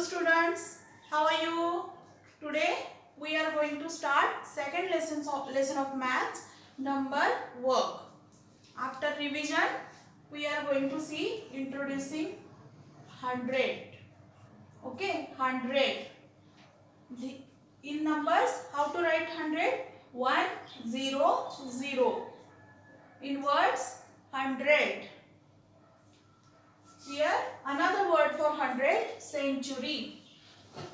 students, how are you? Today we are going to start second lesson of maths, number work. After revision, we are going to see introducing 100. Okay, 100. In numbers, how to write 100? 1, 0, 0. In words, 100. Here another word for 100, century.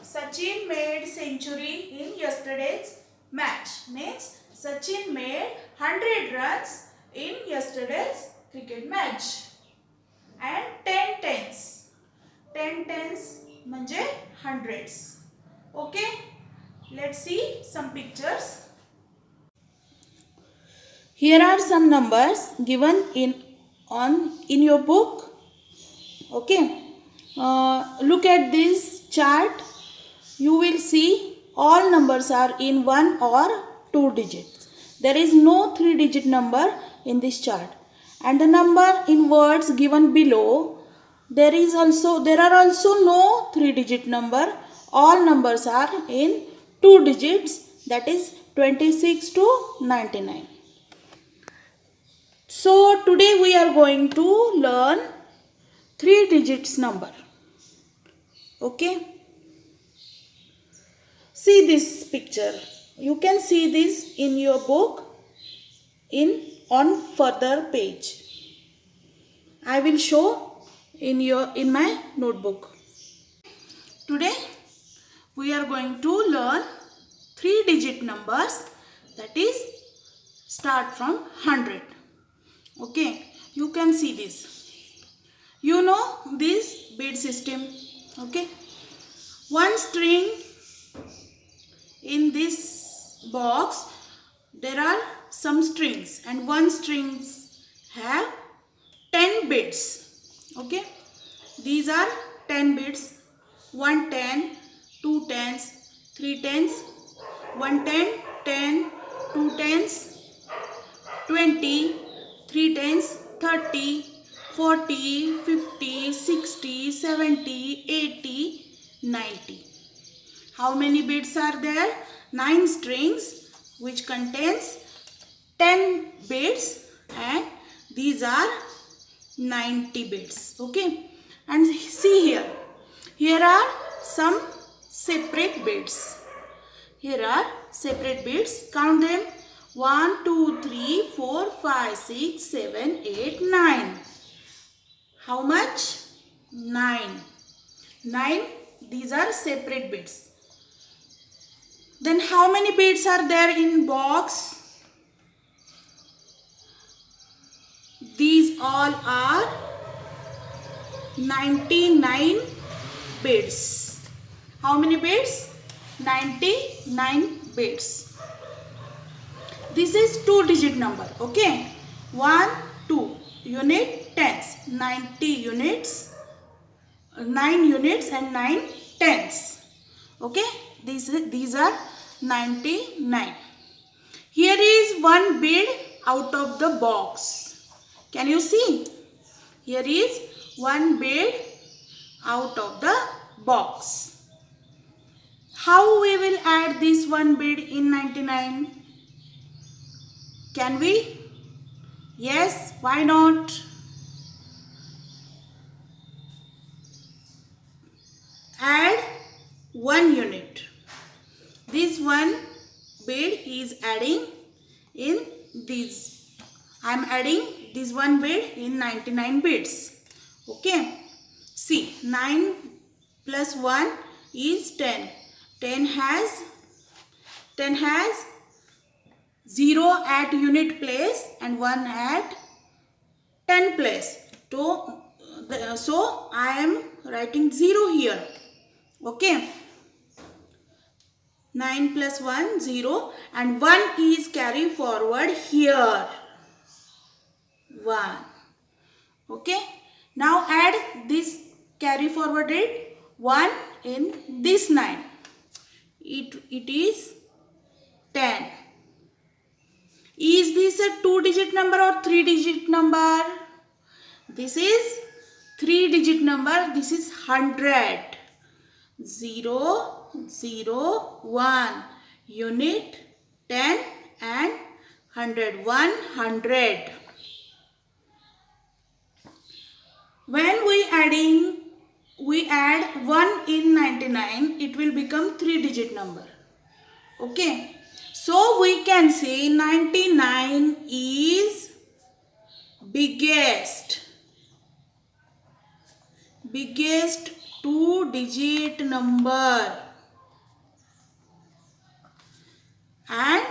Sachin made century in yesterday's match. Means Sachin made 100 runs in yesterday's cricket match. And 10 tens. 10 tens म्हणजे hundreds. Okay. Let's see some pictures. Here are some numbers given in your book. Okay, look at this chart. You will see all numbers are in 1 or 2 digits. There is no 3-digit number in this chart. And the number in words given below, there are also no 3-digit number. All numbers are in 2 digits, that is 26 to 99. So today we are going to learn 3 digits number. Okay. See this picture. You can see this in your book on further page. I will show in my notebook. Today we are going to learn 3-digit numbers, that is start from 100. Okay. You can see this. You know this bead system, okay? One string in this box, there are some strings and one strings have 10 beads, okay? These are 10 beads, 1 10, 2 tens, 3 tens, 1 10, 10, 2 tens, 20, 3 tens, 30, 40, 50, 60, 70, 80, 90. How many beads are there? 9 strings which contains 10 beads and these are 90 beads. Okay. And see here. Here are some separate beads. Here are separate beads. Count them. 1, 2, 3, 4, 5, 6, 7, 8, 9. How much? 9. 9. These are separate beads. Then how many beads are there in box? These all are 99 beads. How many beads? 99 beads. This is 2-digit number. Okay. 1, 2. Unit tens, 90 units, 9 units and 9 tens. Okay, these are 99. Here is one bead out of the box. Can you see? Here is one bead out of the box. How we will add this one bead in 99? Can we? Yes, why not? Add 1 unit. This one bead is adding in this. I am adding this one bead in 99 beads. Okay. See, 9 plus 1 is 10. 10 has 0 at unit place and 1 at 10 place. So I am writing 0 here. Okay. 9 plus 1, 0 and 1 is carry forward here. 1. Okay. Now add this carry forwarded 1 in this 9. It is 10. Is this a 2-digit number or 3-digit number? This is 3-digit number. This is 100. 0, 0, 1. Unit, 10 and 100. 100. When we add 1 in 99, it will become 3-digit number. Okay. So we can say 99 is biggest 2-digit number. And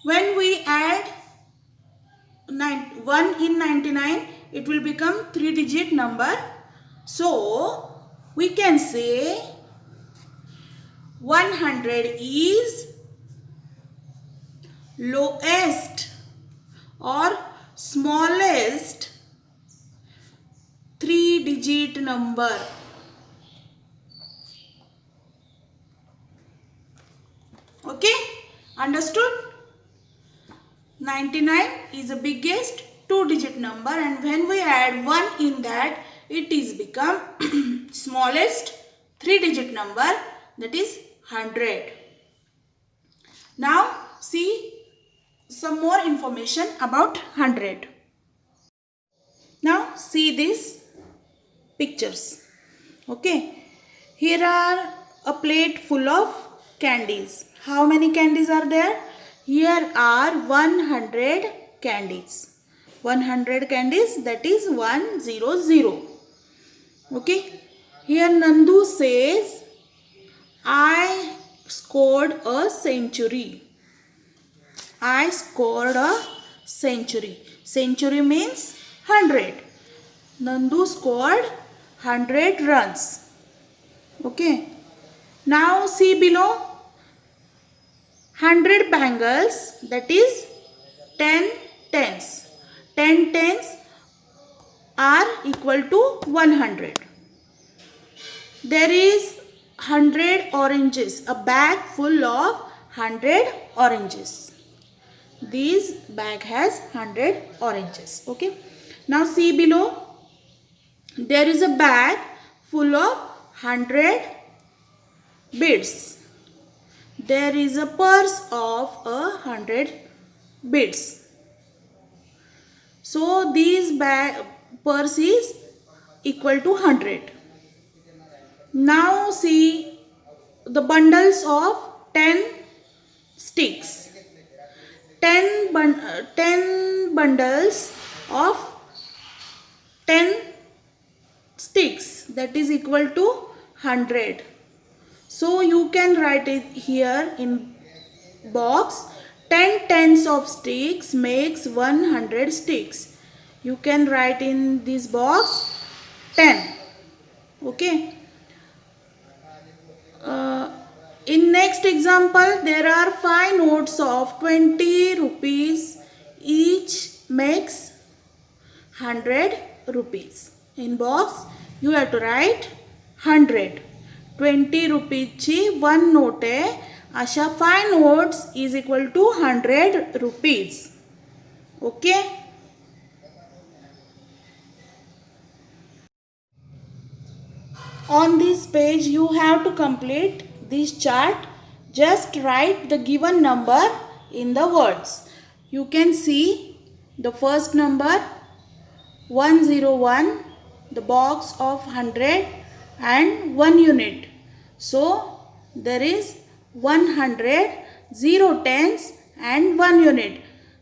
when we add 1 in 99, it will become 3-digit number. So we can say 100 is lowest or smallest 3-digit number. Okay, understood? 99 is the biggest 2-digit number, and when we add 1 in that, it is become smallest 3-digit number, that is 100. Now see some more information about 100. Now see these pictures. Okay, here are a plate full of candies. How many candies are there? Here are 100 candies. 100 candies, that is 100. Okay, here Nandu says, I scored a century. I scored a century. Century means 100. Nandu scored 100 runs. Okay. Now see below. 100 bangles, that is 10 tens. 10 tens are equal to 100. There is 100 oranges. A bag full of 100 oranges. This bag has 100 oranges. Okay. Now see below. There is a bag full of 100 beads. There is a purse of 100 beads. So this purse is equal to 100. Now see the bundles of 10 sticks. 10 bundles of 10 sticks, that is equal to 100. So you can write it here in box. 10 tens of sticks makes 100 sticks. You can write in this box 10. Okay. In next example, there are 5 notes of 20 rupees. Each makes 100 rupees. In box, you have to write 100. 20 रुपीजची 1 note आहे. अशा 5 notes is equal to 100 rupees. Okay. On this page you have to complete this chart. Just write the given number in the words. You can see the first number 101, the box of 100 and 1 unit. So there is 100, 0 tens and 1 unit,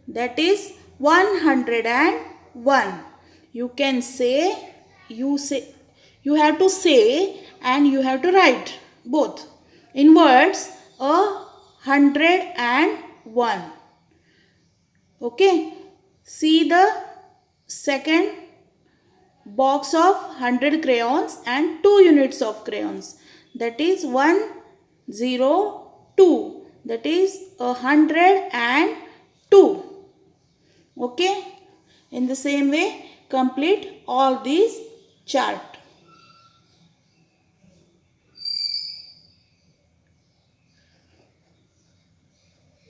that is 101. You can say, you have to say and you have to write both in words 101. Okay. See the second box of 100 crayons and 2 units of crayons, that is 102, that is 102. Okay. In the same way, complete all these chart.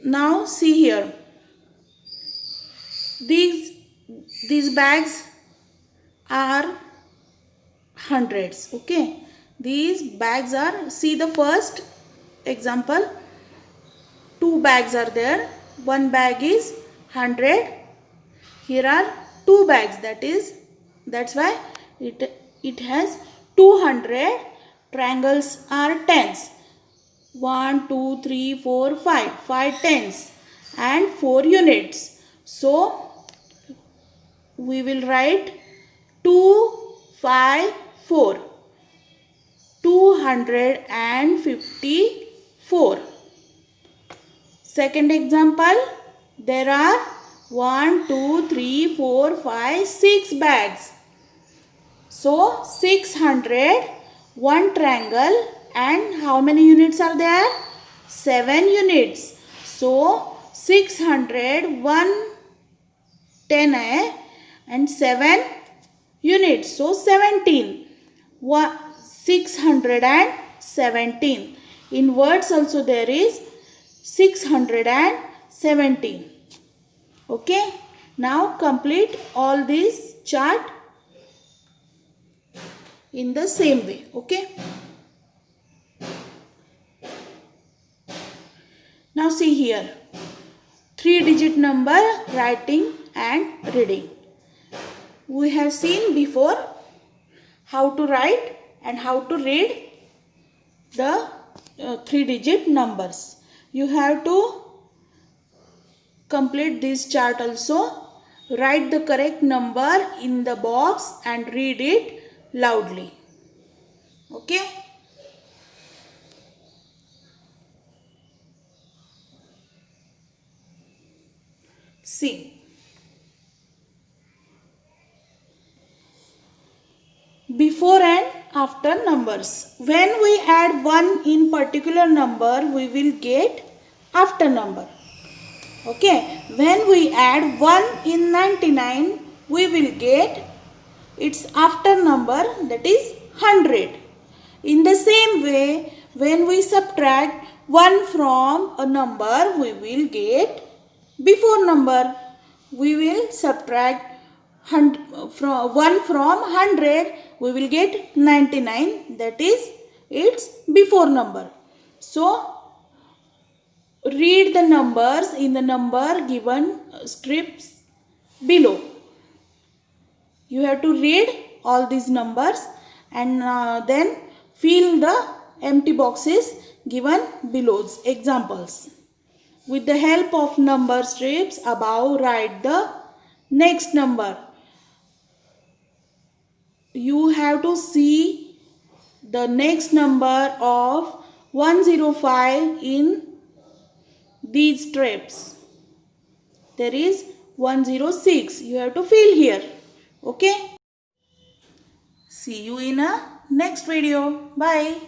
Now see here, these bags are hundreds. Okay, These bags are, see the first example, 2 bags are there. One bag is 100. Here are 2 bags, that's why it has 200. Triangles are tens. 1, 2, 3, 4, 5. 5 tens and 4 units. So we will write 2, 5, 4. 254. Second example, there are 1, 2, 3, 4, 5, 6 bags. So 600, one triangle, and how many units are there? 7 units. So 600, 1 10 and 7 units. So 17. 617. In words also there is 617. Okay. Now complete all this chart in the same way. Okay. Now see here. 3-digit number writing and reading. We have seen before how to write and how to read the 3-digit numbers. You have to complete this chart also. Write the correct number in the box and read it loudly. Okay. See. Before and after numbers. When we add 1 in particular number, we will get after number. Okay. When we add 1 in 99, we will get its after number, that is 100. In the same way, when we subtract 1 from a number, we will get before number. We will subtract 1 from 100, we will get 99, that is its before number. So read the numbers in the number given strips below. You have to read all these numbers and then fill the empty boxes given below. Examples. With the help of number strips above, write the next number. You have to see the next number of 105 in these strips. There is 106. You have to fill here. Okay. See you in a next video. Bye.